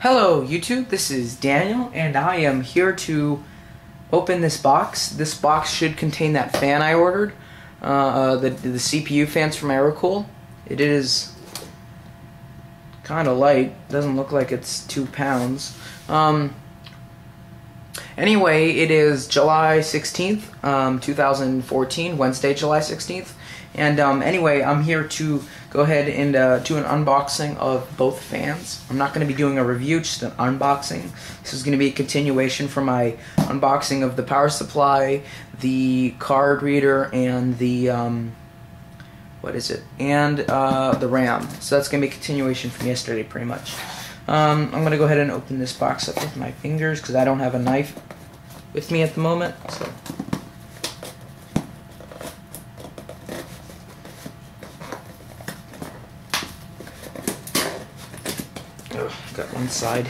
Hello YouTube, this is Daniel and I am here to open this box. This box should contain that fan I ordered, the CPU fans from Aerocool. It is kind of light, doesn't look like it's 2 pounds. Anyway, it is July 16th, 2014, Wednesday, July 16th. And anyway, I'm here to go ahead and do an unboxing of both fans. I'm not going to be doing a review, just an unboxing. This is going to be a continuation from my unboxing of the power supply, the card reader, and the, the RAM. So that's going to be a continuation from yesterday, pretty much. I'm going to go ahead and open this box up with my fingers, because I don't have a knife with me at the moment. So. Got one side.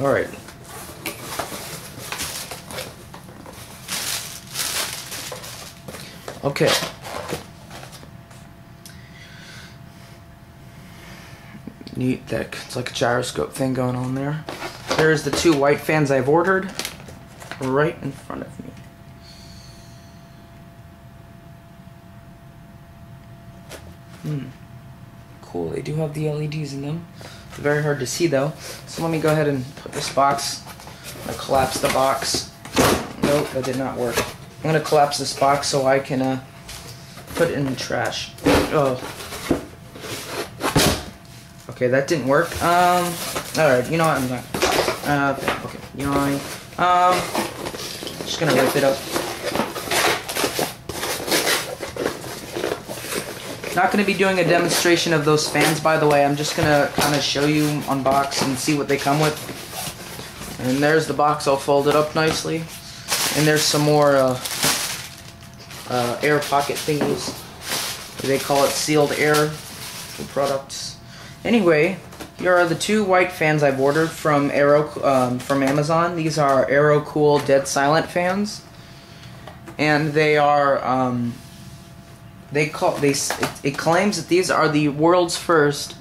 All right. Okay. Neat, that it's like a gyroscope thing going on there. There's the 2 white fans I've ordered right in front of me. Cool, they do have the LEDs in them. It's very hard to see though. So let me go ahead and put this box. I'm gonna collapse the box. Nope, that did not work. I'm gonna collapse this box so I can put it in the trash. Oh. Okay, that didn't work. Alright, you know what, I'm not. Okay, you know what, just gonna rip it up. Not gonna be doing a demonstration of those fans, by the way. I'm just gonna kind of show you, unbox, and see what they come with. And there's the box all folded up nicely. And there's some more air pocket thingies. They call it sealed air products. Anyway, here are the 2 white fans I've ordered from from Amazon. These are Aerocool Dead Silent fans, and they are it claims that these are the world's first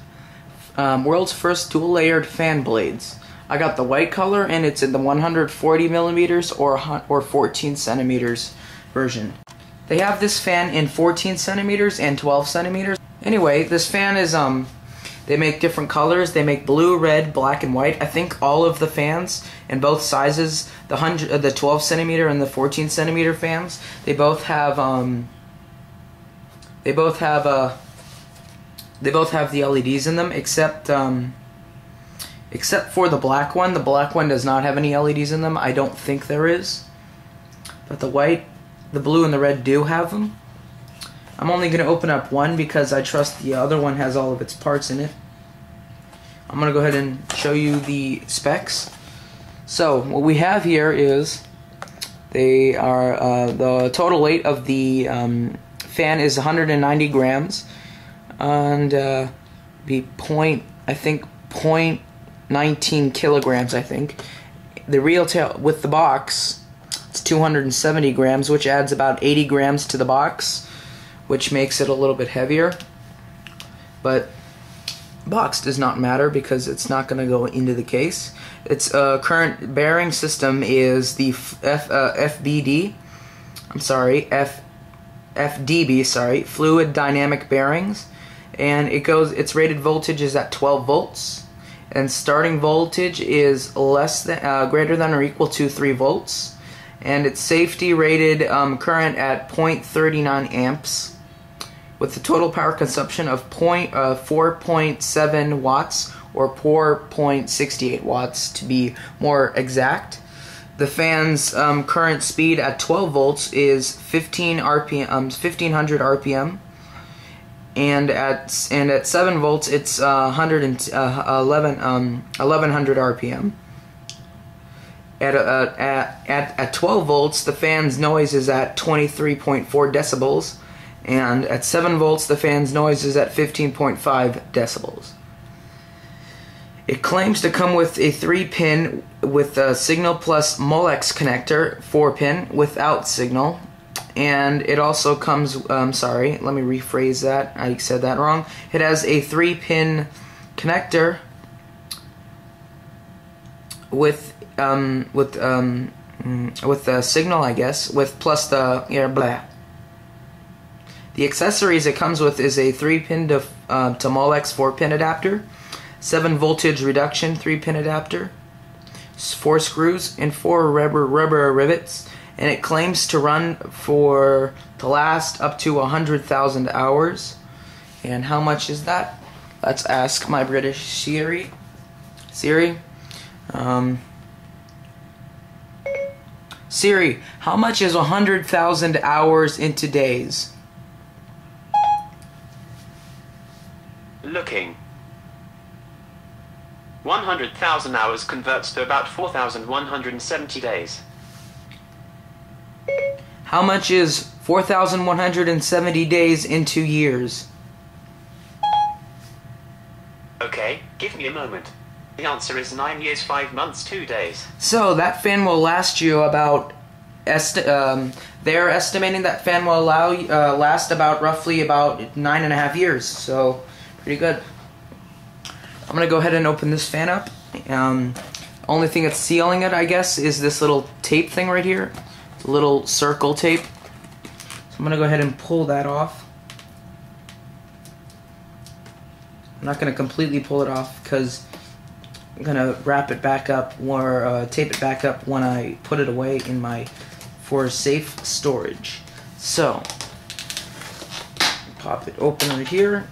dual-layered fan blades. I got the white color, and it's in the 140 millimeters or 14 centimeters version. They have this fan in 14 centimeters and 12 centimeters. Anyway, this fan is they make different colors. They make blue, red, black, and white. I think all of the fans in both sizes, the 12 centimeter and the 14 centimeter fans, they both have the LEDs in them, except for the black one. The black one does not have any LEDs in them. I don't think there is. But the white, the blue, and the red do have them. I'm only going to open up one because I trust the other one has all of its parts in it. I'm going to go ahead and show you the specs. So what we have here is they are the total weight of the fan is 190 grams and be 0.19 kilograms, I think. The retail with the box, it's 270 grams, which adds about 80 grams to the box, which makes it a little bit heavier. But box does not matter because it's not going to go into the case. Its current bearing system is the FDB, fluid dynamic bearings, and its rated voltage is at 12 volts, and starting voltage is greater than or equal to 3 volts, and its safety rated current at 0.39 amps, with the total power consumption of 4.7 watts or 4.68 watts to be more exact. The fan's current speed at 12 volts is 1500 RPM, and at 7 volts it's 1100 RPM. At 12 volts, the fan's noise is at 23.4 decibels, And at 7 volts, the fan's noise is at 15.5 decibels. It claims to come with a 3-pin with a signal plus Molex connector, 4-pin without signal. And it also comes, sorry, let me rephrase that, I said that wrong. It has a 3-pin connector with the signal, I guess, with plus the blah. The accessories it comes with is a 3-pin to Molex 4-pin adapter, 7 voltage reduction 3-pin adapter, 4 screws, and 4 rubber rivets. And it claims to to last up to 100,000 hours. And how much is that? Let's ask my British Siri. Siri, Siri, how much is 100,000 hours into days? Looking. 100,000 hours converts to about 4,170 days. How much is 4,170 days into years? Okay, give me a moment. The answer is 9 years, 5 months, 2 days. So that fan will last you about, they're estimating that fan will last about roughly about 9.5 years. So pretty good. I'm gonna go ahead and open this fan up. Only thing that's sealing it, I guess, is this little tape thing right here. It's a little circle tape. So I'm gonna go ahead and pull that off. I'm not gonna completely pull it off because I'm gonna wrap it back up or tape it back up when I put it away in for safe storage. So pop it open right here.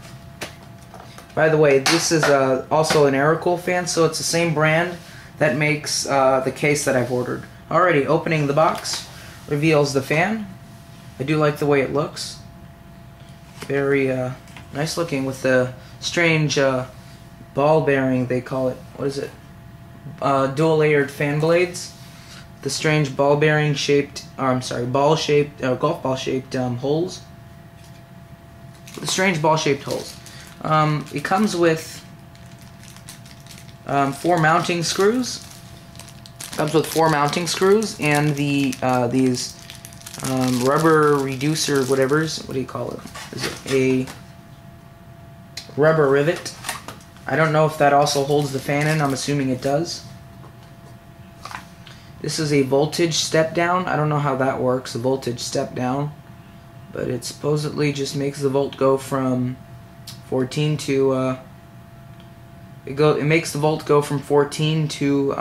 By the way, this is also an Aerocool fan, so it's the same brand that makes the case that I've ordered. Alrighty, opening the box reveals the fan. I do like the way it looks. Very nice looking with the strange ball bearing, they call it. What is it? Dual layered fan blades. The strange ball bearing shaped, ball shaped, golf ball shaped holes. The strange ball shaped holes. It comes with 4 mounting screws. Comes with 4 mounting screws and these rubber reducer whatevers. What do you call it? Is it a rubber rivet? I don't know if that also holds the fan in. I'm assuming it does. This is a voltage step down. I don't know how that works, a voltage step down, but it supposedly just makes the volt go from 14 to it makes the volt go from 14 to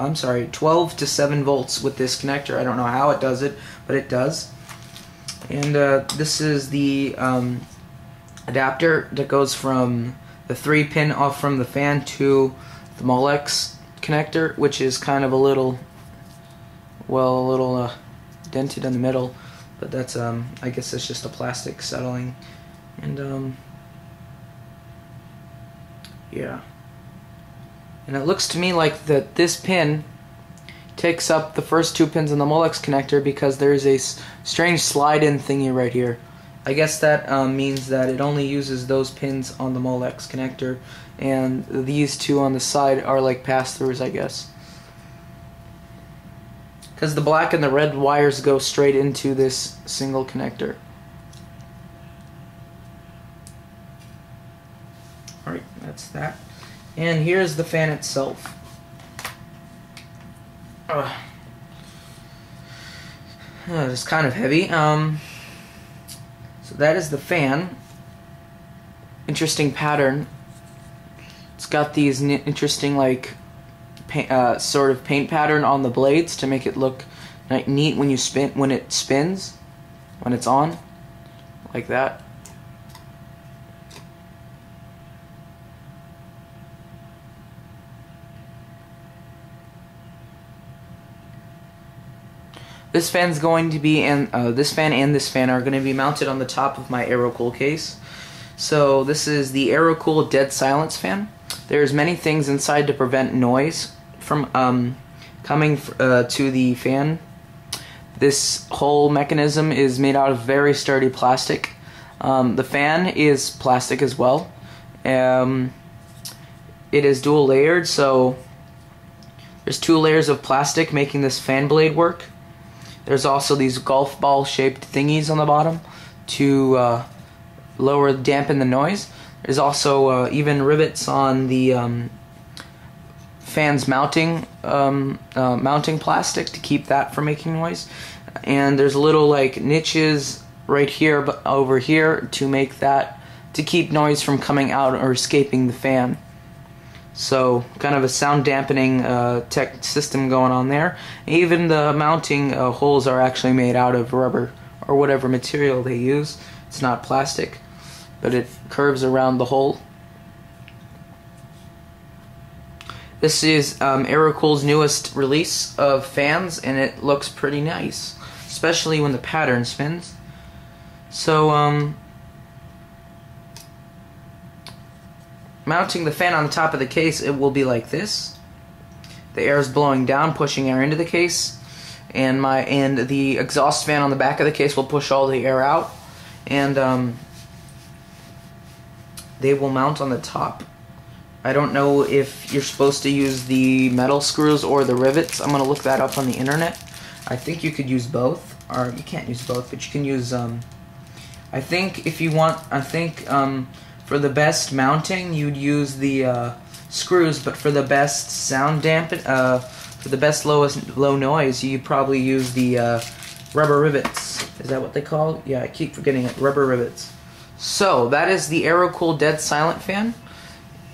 12 to 7 volts with this connector. I don't know how it does it, but it does. And this is the adapter that goes from the 3-pin off from the fan to the Molex connector, which is kind of a little dented in the middle, but that's I guess that's just a plastic settling. And yeah, and it looks to me like this pin takes up the first 2 pins in the Molex connector because there's a strange slide-in thingy right here. I guess that means that it only uses those pins on the Molex connector, and these 2 on the side are like pass-throughs, I guess. Because the black and the red wires go straight into this single connector. Alright, that's that. And here's the fan itself. It's kind of heavy. So that is the fan. Interesting pattern. It's got these interesting sort of paint pattern on the blades to make it look neat when it spins, when it's on, like that. This fan's going to be, and this fan and this fan are going to be mounted on the top of my Aerocool case. So this is the Aerocool Dead Silence fan. There's many things inside to prevent noise from coming to the fan. This whole mechanism is made out of very sturdy plastic. The fan is plastic as well. It is dual layered, so there's 2 layers of plastic making this fan blade work. There's also these golf ball shaped thingies on the bottom to dampen the noise. There's also even rivets on the fan's mounting plastic to keep that from making noise. And there's little like niches right here, but over here to keep noise from coming out or escaping the fan. So kind of a sound dampening tech system going on there. Even the mounting holes are actually made out of rubber or whatever material they use. It's not plastic, but it curves around the hole. This is Aerocool's newest release of fans, and it looks pretty nice, especially when the pattern spins. So mounting the fan on the top of the case, it will be like this. The air is blowing down, pushing air into the case, and the exhaust fan on the back of the case will push all the air out, and they will mount on the top. I don't know if you're supposed to use the metal screws or the rivets. I'm gonna look that up on the internet. I think you could use both, or you can't use both, but you can use I think if you want, for the best mounting, you'd use the screws, but for the best sound for the best low noise, you'd probably use the rubber rivets. Is that what they call it? Yeah, I keep forgetting it. Rubber rivets. So that is the Aerocool Dead Silent fan.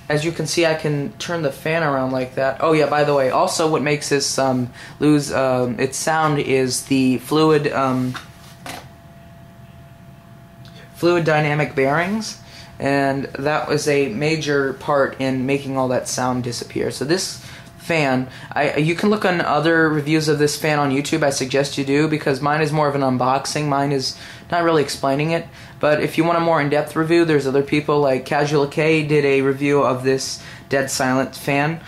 As you can see, I can turn the fan around like that. Oh yeah, by the way, also what makes this lose its sound is the fluid dynamic bearings, and that was a major part in making all that sound disappear. So this fan, you can look on other reviews of this fan on YouTube. I suggest you do, because mine is more of an unboxing. Mine is not really explaining it. But if you want a more in-depth review, there's other people like Casual K did a review of this Dead Silent fan.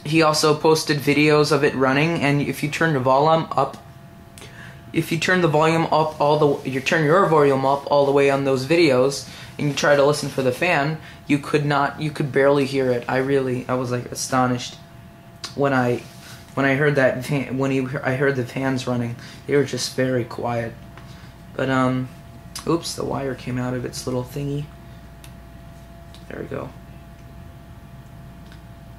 He also posted videos of it running, and if you turn the volume up, you turn your volume up all the way on those videos, and you try to listen for the fan, you could barely hear it. I was like astonished when I heard that I heard the fans running. They were just very quiet. But oops, the wire came out of its little thingy. There we go.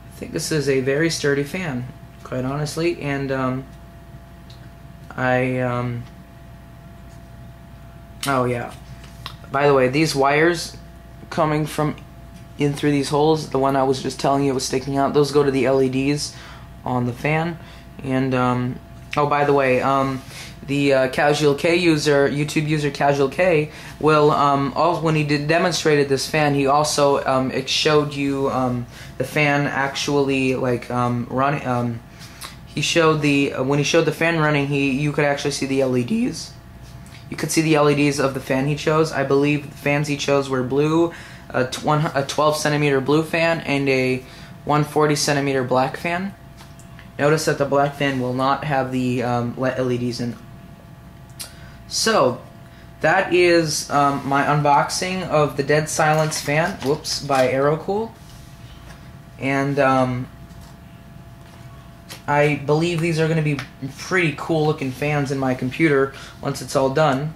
I think this is a very sturdy fan, quite honestly, and oh yeah. By the way, these wires coming from in through these holes, the one I was just telling you was sticking out, those go to the LEDs on the fan. And oh, by the way, the Casual K user, YouTube user Casual K, will when he demonstrated this fan, he also it showed you the fan actually like running. He showed when he showed the fan running, you could actually see the LEDs. You could see the LEDs of the fan he chose. I believe the fans he chose were blue, a 12 centimeter blue fan, and a 140 centimeter black fan. Notice that the black fan will not have the LEDs in. So, that is my unboxing of the Dead Silence fan, whoops, by Aerocool. And I believe these are going to be pretty cool looking fans in my computer once it's all done.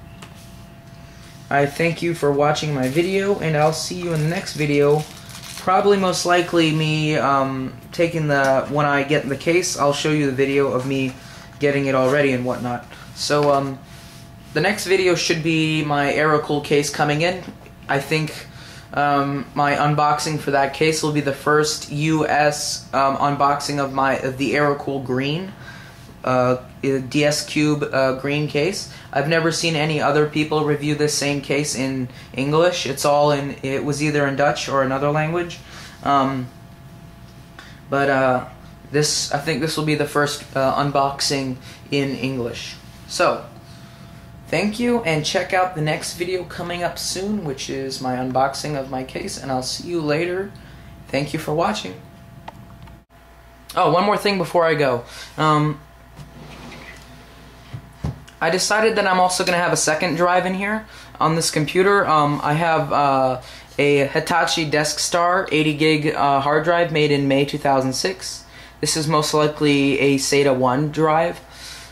I thank you for watching my video, and I'll see you in the next video. Probably most likely me taking when I get in the case, I'll show you the video of me getting it all ready and whatnot. So the next video should be my Aerocool case coming in. I think my unboxing for that case will be the first US unboxing of the Aerocool Green DS Cube green case. I've never seen any other people review this same case in English. It was either in Dutch or another language. I think this will be the first unboxing in English. So, thank you, and check out the next video coming up soon, which is my unboxing of my case, and I'll see you later. Thank you for watching. Oh, one more thing before I go. I decided that I'm also going to have a second drive in here on this computer. I have a Hitachi DeskStar 80 gig hard drive made in May 2006. This is most likely a SATA 1 drive,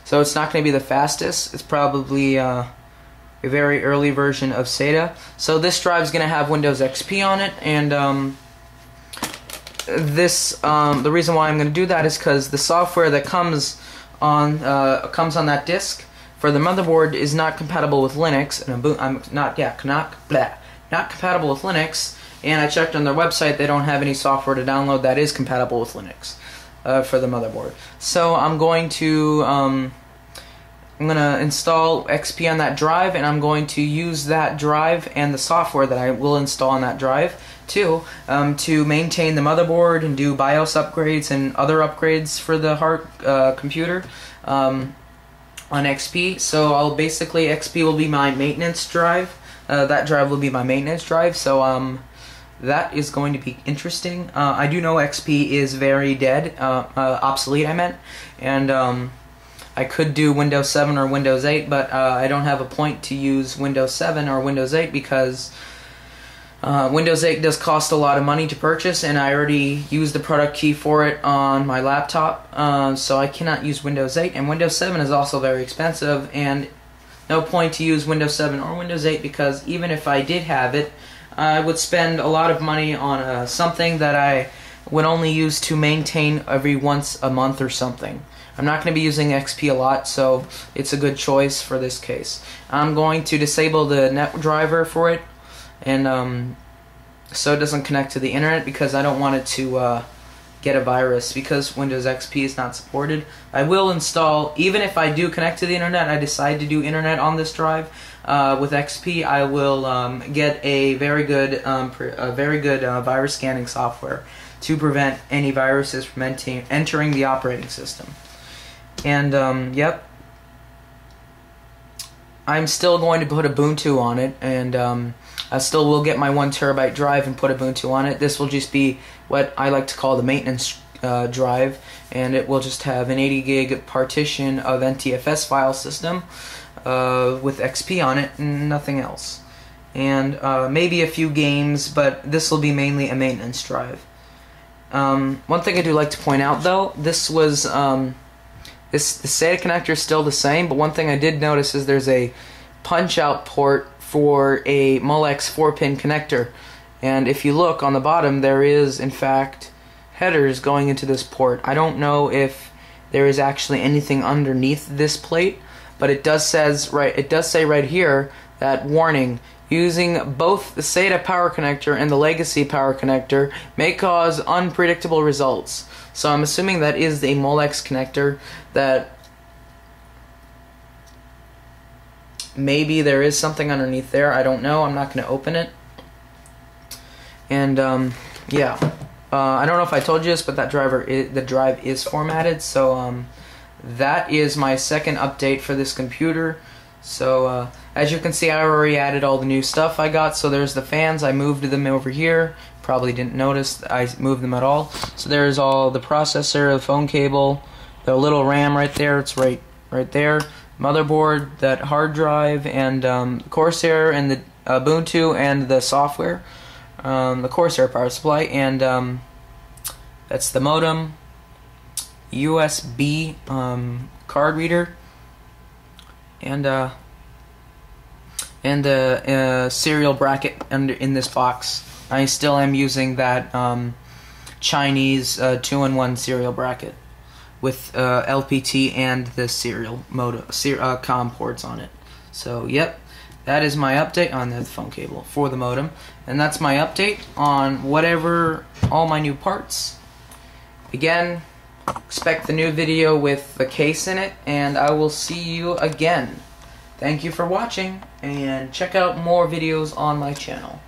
so it's not going to be the fastest. It's probably a very early version of SATA. So this drive is going to have Windows XP on it, and the reason why I'm going to do that is because the software that comes on that disk for the motherboard is not compatible with Linux, and not compatible with Linux. And I checked on their website; they don't have any software to download that is compatible with Linux for the motherboard. So I'm going to install XP on that drive, and I'm going to use that drive and the software that I will install on that drive to maintain the motherboard and do BIOS upgrades and other upgrades for the computer on XP. So XP will be my maintenance drive. That drive will be my maintenance drive. So that is going to be interesting. I do know XP is very dead, obsolete I meant, and I could do Windows 7 or Windows 8, but I don't have a point to use Windows 7 or Windows 8 because Windows 8 does cost a lot of money to purchase, and I already used the product key for it on my laptop, so I cannot use Windows 8, and Windows 7 is also very expensive, and no point to use Windows 7 or Windows 8 because even if I did have it, I would spend a lot of money on something that I would only use to maintain every once a month or something. I'm not going to be using XP a lot, so it's a good choice for this case. I'm going to disable the net driver for it, and so it doesn't connect to the internet because I don't want it to get a virus because Windows XP is not supported. I will install, even if I do connect to the internet, I decide to do internet on this drive with XP, I will get a very good virus scanning software to prevent any viruses from entering the operating system. And yep, I'm still going to put Ubuntu on it, and I still will get my 1 terabyte drive and put Ubuntu on it. This will just be what I like to call the maintenance drive, and it will just have an 80 gig partition of NTFS file system with XP on it and nothing else. And maybe a few games, but this will be mainly a maintenance drive. One thing I do like to point out though, the SATA connector is still the same, but one thing I did notice is there's a punch-out port for a Molex 4-pin connector, and if you look on the bottom, there is in fact headers going into this port. I don't know if there is actually anything underneath this plate, but it does say right here that warning: using both the SATA power connector and the legacy power connector may cause unpredictable results. So I'm assuming that is a Molex connector, that maybe there is something underneath there. I don't know. I'm not going to open it. And yeah, I don't know if I told you this, but the drive is formatted. So that is my second update for this computer. So as you can see, I already added all the new stuff I got. So there's the fans. I moved them over here. Probably didn't notice I moved them at all. So there's all the processor, the phone cable, the little RAM right there. It's right there. Motherboard, that hard drive, and Corsair, and the Ubuntu, and the software, the Corsair power supply, and that's the modem, USB card reader, and the serial bracket in this box. I still am using that Chinese 2-in-1 serial bracket with LPT and the serial modem, COM ports on it. So yep, that is my update on the phone cable for the modem, and that's my update on all my new parts. Again, expect the new video with the case in it, and I will see you again. Thank you for watching, and check out more videos on my channel.